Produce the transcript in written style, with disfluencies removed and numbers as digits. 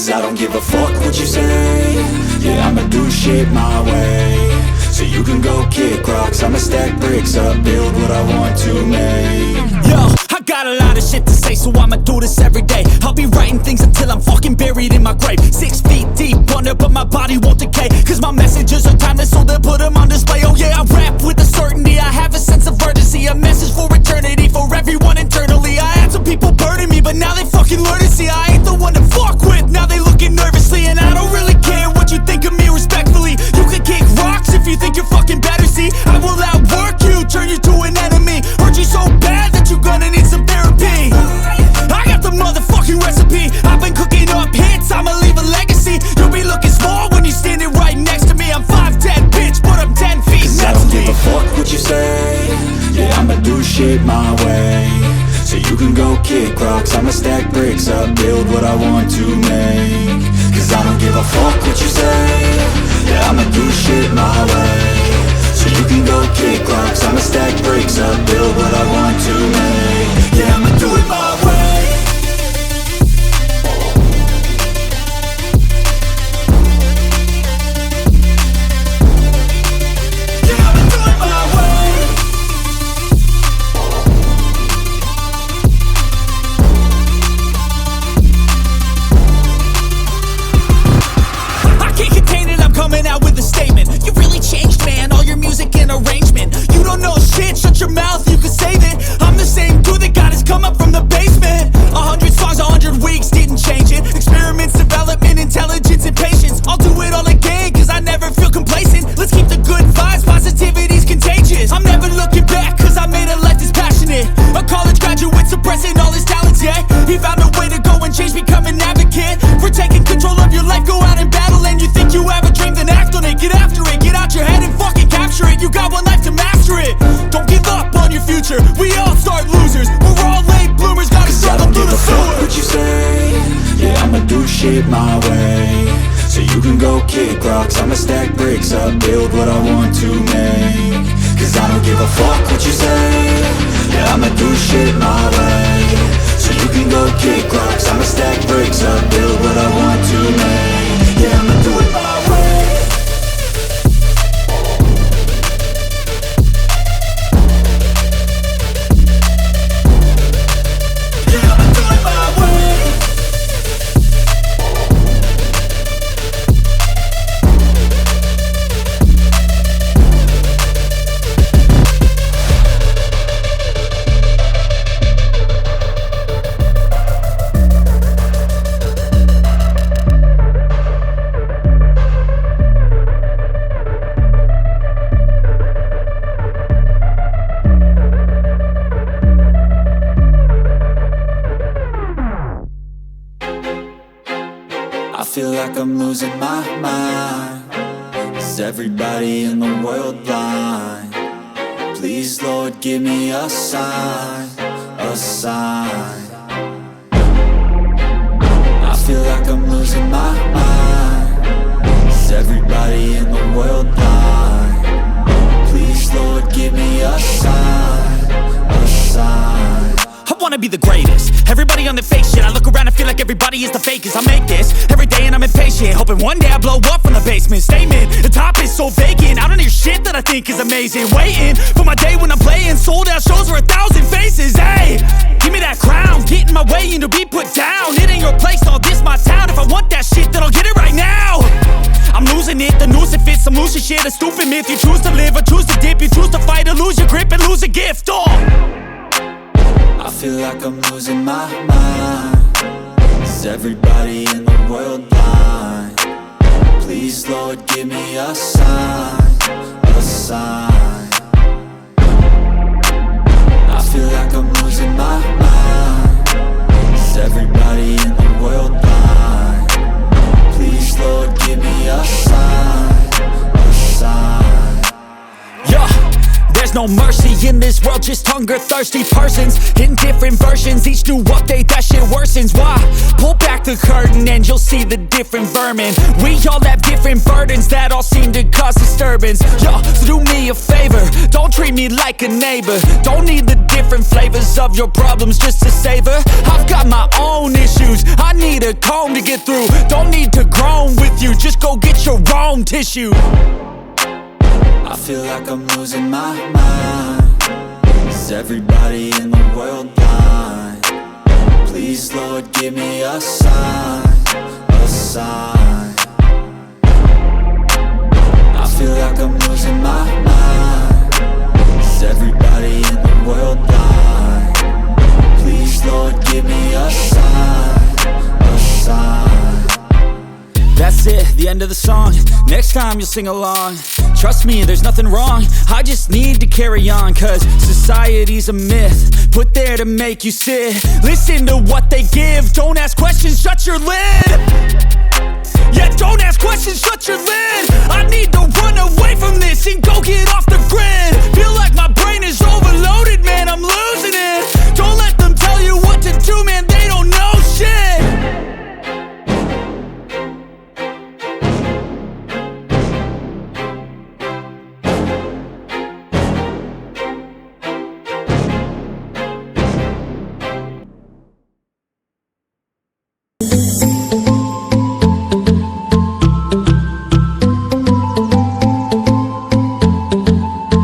Cause I don't give a fuck what you say. Yeah, I'ma do shit my way. So you can go kick rocks, I'ma stack bricks up, build what I want to make. Yo, I got a lot of shit to say, so I'ma do this every day. I'll be writing things until I'm fucking buried in my grave. 6 feet deep under, but my body won't decay. Cause my messages are timeless, so they'll put them on display. Oh yeah, I rap with a certainty, I have a sense of urgency. A message for eternity, for everyone internally. I had some people burning me, but now they fucking learn to see I ain't the one to fuck with, now they looking nervously. And I don't really care what you think of me, respectfully. You can kick rocks if you think you're fucking better, see. I will outwork you, turn you to an enemy. Hurt you so bad that you're gonna need some therapy. I got the motherfucking recipe. I've been cooking up hits, I'ma leave a legacy. You'll be looking small when you're standing right next to me. I'm 5'10", bitch, but I'm 10 feet next to me. Cause I don't give a fuck what you say. Yeah, I'ma do shit my way. So you can go kick rocks, I'ma stack bricks up, build what I want to make. Cause I don't give a fuck what you say. Yeah, I'ma do shit my way. So you can go kick rocks, I'ma stack bricks up, build what I want to make. Yeah, I'ma do it my way. Coming out with a statement. You really changed, man, all your music and arrangement. You don't know shit, shut your mouth, you can save it. I'm the same dude that got his come up from the basement. 100 songs, 100 weeks, didn't change it. Experiments, development, intelligence, and patience. I'll do it all again, cause I never feel complacent. Let's keep the good vibes, positivity's contagious. I'm never looking back, cause I made a life that's passionate. A college graduate suppressing all his talents, yeah. He found a way to go and change, become an advocate. For taking control of your life, go out and battle. And you think you have a dream, then act on it. Get after it, get out your head and fucking capture it. You got one life to master it. Don't give up on your future, we all start losers. We're all late bloomers, gotta struggle through the sewer. What you say? Yeah, I'ma do shit my way. So you can go kick rocks, I'ma stack bricks up, build what I want to make. Cause I don't give a fuck what you say. Yeah, I'ma do shit my way. So you can go kick rocks, I'ma stack bricks up, build what I want to make. Yeah, I'ma do it my way. Yeah, I'ma do it my way. I feel like I'm losing my mind. Is everybody in the world blind? Please, Lord, give me a sign, a sign. I feel like I'm losing my mind. Is everybody in the world blind? Please, Lord, give me a sign, a sign. I wanna be the greatest. Everybody on the fake shit. I look around and feel like everybody is the fakest. I make this every day and I'm impatient, hoping one day I blow up from the basement. Statement, the top is so vacant. I don't hear shit that I think is amazing. Waiting for my day when I'm playing sold out shows for 1,000 faces. Hey, give me that crown, get in my way and to be put down. It ain't your place, all this my town. If I want that shit, then I'll get it right now. I'm losing it, the noose it fits, some loose shit. A stupid myth, you choose to live or choose to dip. You choose to fight or lose your grip and lose a gift. I feel like I'm losing my mind. Is everybody in the world blind? Please, Lord, give me a sign, a sign. I feel like I'm losing my mind. Is everybody in the world blind? Please, Lord, give me a sign, a sign. Yeah. There's no mercy in this world, just hunger-thirsty persons in different versions. Each new update, that shit worsens. Why? Pull back the the curtain and you'll see the different vermin. We all have different burdens that all seem to cause disturbance. Yo, so do me a favor, don't treat me like a neighbor. Don't need the different flavors of your problems just to savor. I've got my own issues, I need a comb to get through. Don't need to groan with you, just go get your own tissue. I feel like I'm losing my mind. Is everybody in the world blind? Please, Lord, give me a sign, a sign. I feel like I'm losing my mind. Is everybody in the world blind? Please, Lord, give me a sign, a sign. That's it, the end of the song. Next time you'll sing along. Trust me, there's nothing wrong, I just need to carry on. Cause society's a myth, put there to make you sit. Listen to what they give, don't ask questions, shut your lid. Yeah, don't ask questions, shut your lid. I need to run away from this and go get off the grid. Feel like my brain is overloaded, man, I'm losing it. Don't let them tell